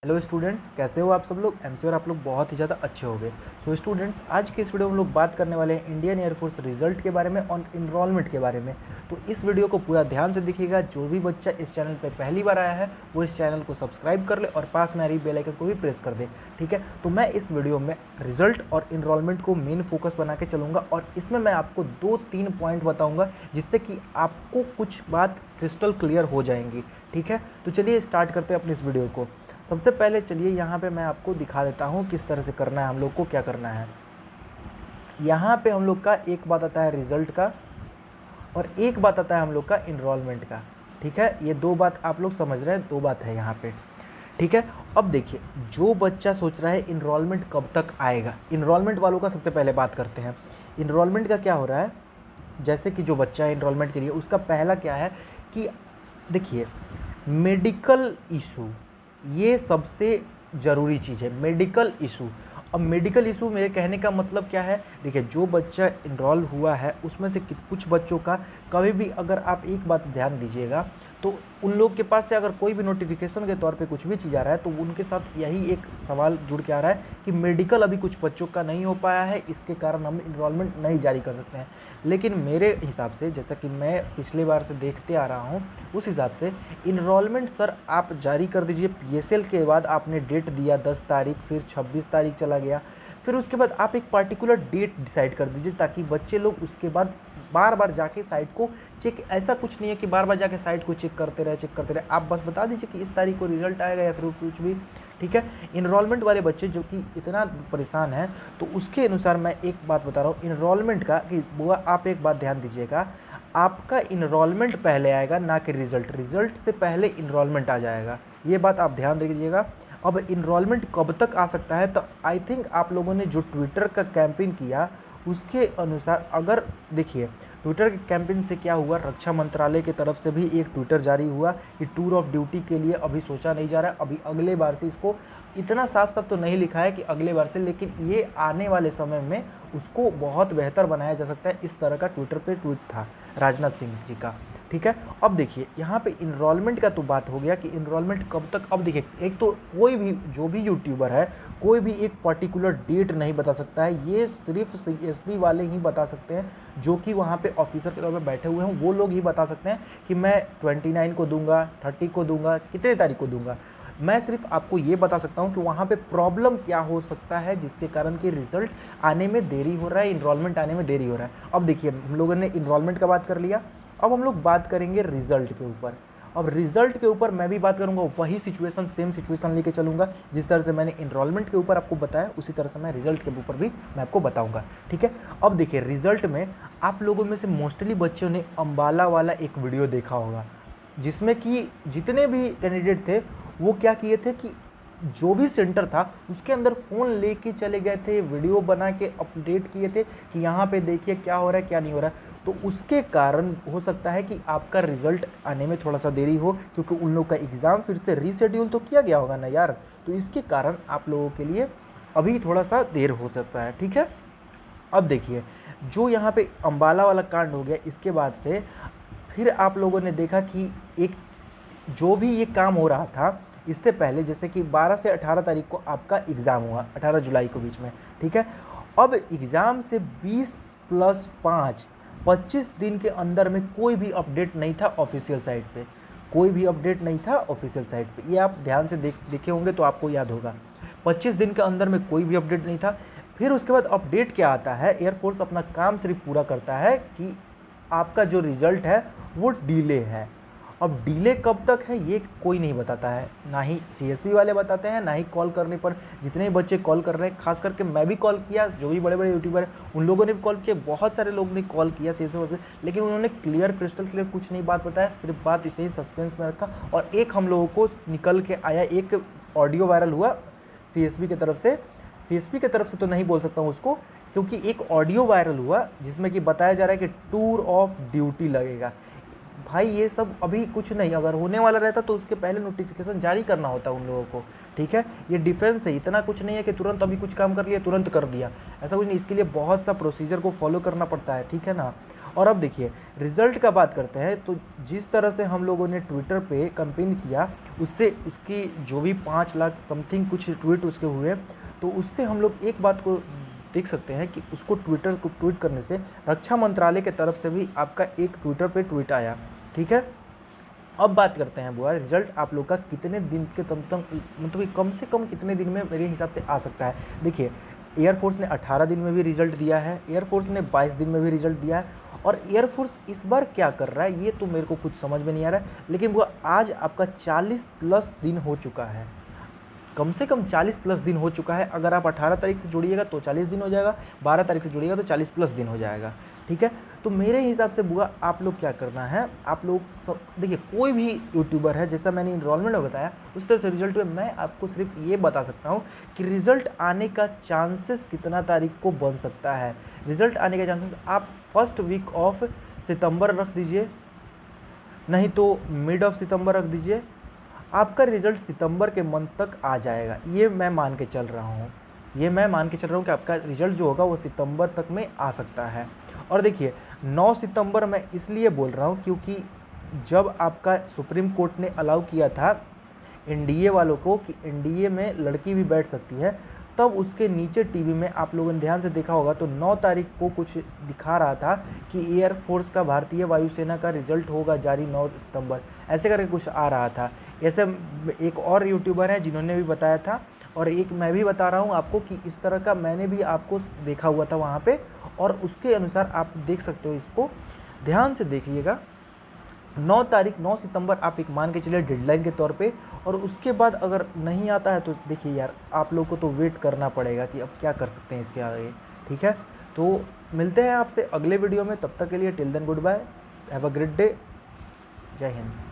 Hello students, कैसे हो आप सब लोग। एम और आप लोग बहुत ही ज़्यादा अच्छे हो गए। सो स्टूडेंट्स, आज के इस वीडियो में हम लोग बात करने वाले हैं इंडियन एयरफोर्स रिजल्ट के बारे में और इनरोलमेंट के बारे में। तो इस वीडियो को पूरा ध्यान से देखिएगा। जो भी बच्चा इस चैनल पर पहली बार आया है वो इस चैनल को सब्सक्राइब कर ले और पास में आ रही बेल आइकन को भी प्रेस कर दे, ठीक है। तो मैं इस वीडियो में रिजल्ट और इनरोलमेंट को मेन फोकस बना के चलूँगा और इसमें मैं आपको 2-3 पॉइंट बताऊँगा जिससे कि आपको कुछ बात क्रिस्टल क्लियर हो जाएंगी, ठीक है। तो चलिए स्टार्ट करते हैं अपनी इस वीडियो को। सबसे पहले चलिए यहाँ पे मैं आपको दिखा देता हूँ किस तरह से करना है, हम लोग को क्या करना है। यहाँ पे हम लोग का एक बात आता है रिजल्ट का और एक बात आता है हम लोग का इनरोलमेंट का, ठीक है। ये दो बात आप लोग समझ रहे हैं, दो बात है यहाँ पे, ठीक है। अब देखिए, जो बच्चा सोच रहा है इनरोलमेंट कब तक आएगा, इनरोलमेंट वालों का सबसे पहले बात करते हैं। इनरोलमेंट का क्या हो रहा है, जैसे कि जो बच्चा है इनरोलमेंट के लिए उसका पहला क्या है कि देखिए, मेडिकल इशू ये सबसे ज़रूरी चीज़ है, मेडिकल इशू। अब मेडिकल इशू मेरे कहने का मतलब क्या है, देखिए जो बच्चा इनरोल हुआ है उसमें से कुछ बच्चों का कभी भी, अगर आप एक बात ध्यान दीजिएगा, तो उन लोग के पास से अगर कोई भी नोटिफिकेशन के तौर पे कुछ भी चीज़ आ रहा है तो उनके साथ यही एक सवाल जुड़ के आ रहा है कि मेडिकल अभी कुछ बच्चों का नहीं हो पाया है, इसके कारण हम इनरोलमेंट नहीं जारी कर सकते हैं। लेकिन मेरे हिसाब से, जैसा कि मैं पिछले बार से देखते आ रहा हूँ, उस हिसाब से इनरोलमेंट सर आप जारी कर दीजिए। पीएसएल के बाद आपने डेट दिया 10 तारीख, फिर 26 तारीख चला गया, फिर उसके बाद आप एक पार्टिकुलर डेट डिसाइड कर दीजिए ताकि बच्चे लोग उसके बाद बार बार जाके साइट को चेक, ऐसा कुछ नहीं है कि बार बार जाके साइट को चेक करते रहे। आप बस बता दीजिए कि इस तारीख को रिजल्ट आएगा या फिर कुछ भी, ठीक है। इनरोलमेंट वाले बच्चे जो कि इतना परेशान हैं, तो उसके अनुसार मैं एक बात बता रहा हूँ इनरोलमेंट का, कि बुआ आप एक बात ध्यान दीजिएगा, आपका इनरोलमेंट पहले आएगा ना कि रिजल्ट। रिजल्ट से पहले इनरोलमेंट आ जाएगा, ये बात आप ध्यान दीजिएगा। अब इनरोलमेंट कब तक आ सकता है, तो आई थिंक आप लोगों ने जो ट्विटर का कैंपेन किया उसके अनुसार, अगर देखिए ट्विटर के कैंपेन से क्या हुआ, रक्षा मंत्रालय की तरफ से भी एक ट्विटर जारी हुआ कि टूर ऑफ ड्यूटी के लिए अभी सोचा नहीं जा रहा है, अभी अगले बार से इसको, इतना साफ साफ तो नहीं लिखा है कि अगले बार से, लेकिन ये आने वाले समय में उसको बहुत बेहतर बनाया जा सकता है। इस तरह का ट्विटर पे ट्वीट था राजनाथ सिंह जी का, ठीक है। अब देखिए यहाँ पे इनरोलमेंट का तो बात हो गया कि इनरोलमेंट कब तक। अब देखिए, एक तो कोई भी जो भी यूट्यूबर है कोई भी एक पर्टिकुलर डेट नहीं बता सकता है, ये सिर्फ सीएसपी वाले ही बता सकते हैं, जो कि वहाँ पे ऑफिसर के तौर पर बैठे हुए हैं, वो लोग ही बता सकते हैं कि मैं 29 को दूंगा, 30 को दूंगा, कितने तारीख को दूंगा। मैं सिर्फ आपको ये बता सकता हूँ कि वहाँ पे प्रॉब्लम क्या हो सकता है जिसके कारण कि रिजल्ट आने में देरी हो रहा है, इनरोलमेंट आने में देरी हो रहा है। अब देखिए, हम लोगों ने इनरोलमेंट का बात कर लिया, अब हम लोग बात करेंगे रिजल्ट के ऊपर। अब रिजल्ट के ऊपर मैं भी बात करूंगा, वही सिचुएशन, सेम सिचुएशन लेके चलूंगा। जिस तरह से मैंने इनरोलमेंट के ऊपर आपको बताया उसी तरह से मैं रिजल्ट के ऊपर भी मैं आपको बताऊंगा, ठीक है। अब देखिए, रिजल्ट में आप लोगों में से मोस्टली बच्चों ने अंबाला वाला एक वीडियो देखा होगा, जिसमें कि जितने भी कैंडिडेट थे वो क्या किए थे कि जो भी सेंटर था उसके अंदर फ़ोन लेके चले गए थे, वीडियो बना के अपडेट किए थे कि यहाँ पे देखिए क्या हो रहा है क्या नहीं हो रहा है। तो उसके कारण हो सकता है कि आपका रिजल्ट आने में थोड़ा सा देरी हो, क्योंकि उन लोग का एग्ज़ाम फिर से रीशेड्यूल तो किया गया होगा ना यार, तो इसके कारण आप लोगों के लिए अभी थोड़ा सा देर हो सकता है, ठीक है। अब देखिए, जो यहाँ पे अंबाला वाला कांड हो गया, इसके बाद से फिर आप लोगों ने देखा कि एक जो भी ये काम हो रहा था इससे पहले, जैसे कि 12 से 18 तारीख को आपका एग्ज़ाम हुआ, 18 जुलाई को बीच में, ठीक है। अब एग्ज़ाम से 20 + 5 25 दिन के अंदर में कोई भी अपडेट नहीं था ऑफिशियल साइट पे, कोई भी अपडेट नहीं था ऑफिशियल साइट पे। ये आप ध्यान से देखे होंगे तो आपको याद होगा, 25 दिन के अंदर में कोई भी अपडेट नहीं था। फिर उसके बाद अपडेट क्या आता है, एयरफोर्स अपना काम सिर्फ पूरा करता है कि आपका जो रिजल्ट है वो डिले है। अब डिले कब तक है ये कोई नहीं बताता है, ना ही सीएसपी वाले बताते हैं, ना ही कॉल करने पर जितने भी बच्चे कॉल कर रहे हैं, खास करके मैं भी कॉल किया, जो भी बड़े बड़े यूट्यूबर हैं उन लोगों ने भी कॉल किया, बहुत सारे लोगों ने कॉल किया सीएसपी से, लेकिन उन्होंने क्रिस्टल क्लियर कुछ नहीं बात बताया, सिर्फ बात इसे ही सस्पेंस में रखा। और एक हम लोगों को निकल के आया, एक ऑडियो वायरल हुआ सीएसपी की तरफ से, सीएसपी की तरफ से तो नहीं बोल सकता हूँ उसको, क्योंकि एक ऑडियो वायरल हुआ जिसमें कि बताया जा रहा है कि टूर ऑफ ड्यूटी लगेगा। भाई ये सब अभी कुछ नहीं, अगर होने वाला रहता तो उसके पहले नोटिफिकेशन जारी करना होता उन लोगों को, ठीक है। ये डिफेंस है, इतना कुछ नहीं है कि तुरंत अभी कुछ काम कर लिया तुरंत कर दिया, ऐसा कुछ नहीं, इसके लिए बहुत सा प्रोसीजर को फॉलो करना पड़ता है, ठीक है ना। और अब देखिए रिज़ल्ट का बात करते हैं, तो जिस तरह से हम लोगों ने ट्विटर पे कैंपेन किया, उससे उसकी जो भी 5 लाख समथिंग कुछ ट्वीट उसके हुए, तो उससे हम लोग एक बात को देख सकते हैं कि उसको ट्विटर को ट्वीट करने से रक्षा मंत्रालय की तरफ से भी आपका एक ट्विटर पे ट्वीट आया, ठीक है। अब बात करते हैं बुआ, रिजल्ट आप लोग का कितने दिन के मतलब कि कम से कम कितने दिन में मेरे हिसाब से आ सकता है। देखिए एयरफोर्स ने 18 दिन में भी रिजल्ट दिया है, एयरफोर्स ने 22 दिन में भी रिजल्ट दिया है, और एयरफोर्स इस बार क्या कर रहा है ये तो मेरे को कुछ समझ में नहीं आ रहा है। लेकिन वो आज आपका 40 प्लस दिन हो चुका है, कम से कम 40 प्लस दिन हो चुका है। अगर आप 18 तारीख से जुड़िएगा तो 40 दिन हो जाएगा, 12 तारीख से जुड़िएगा तो 40 प्लस दिन हो जाएगा, ठीक है। तो मेरे हिसाब से बुआ आप लोग क्या करना है, आप लोग सब देखिए कोई भी यूट्यूबर है, जैसा मैंने इनरोलमेंट में बताया उस तरह से रिजल्ट में मैं आपको सिर्फ ये बता सकता हूँ कि रिजल्ट आने का चांसेस कितना तारीख को बन सकता है। रिजल्ट आने का चांसेस आप फर्स्ट वीक ऑफ सितंबर रख दीजिए, नहीं तो मिड ऑफ सितंबर रख दीजिए, आपका रिजल्ट सितंबर के मंथ तक आ जाएगा। ये मैं मान के चल रहा हूँ, कि आपका रिजल्ट जो होगा वो सितंबर तक में आ सकता है। और देखिए 9 सितंबर मैं इसलिए बोल रहा हूँ क्योंकि जब आपका सुप्रीम कोर्ट ने अलाउ किया था एनडीए वालों को कि एनडीए में लड़की भी बैठ सकती है, तब उसके नीचे टीवी में आप लोगों ने ध्यान से देखा होगा तो 9 तारीख को कुछ दिखा रहा था कि एयरफोर्स का, भारतीय वायुसेना का रिजल्ट होगा जारी 9 सितंबर, ऐसे करके कुछ आ रहा था। ऐसे एक और यूट्यूबर है जिन्होंने भी बताया था, और एक मैं भी बता रहा हूँ आपको कि इस तरह का मैंने भी आपको देखा हुआ था वहाँ पे, और उसके अनुसार आप देख सकते हो, इसको ध्यान से देखिएगा। 9 सितंबर आप एक मान के चलिए डेडलाइन के तौर पे, और उसके बाद अगर नहीं आता है तो देखिए यार आप लोग को तो वेट करना पड़ेगा कि अब क्या कर सकते हैं इसके आगे, ठीक है। तो मिलते हैं आपसे अगले वीडियो में, तब तक के लिए till then good bye, have a great day, जय हिंद।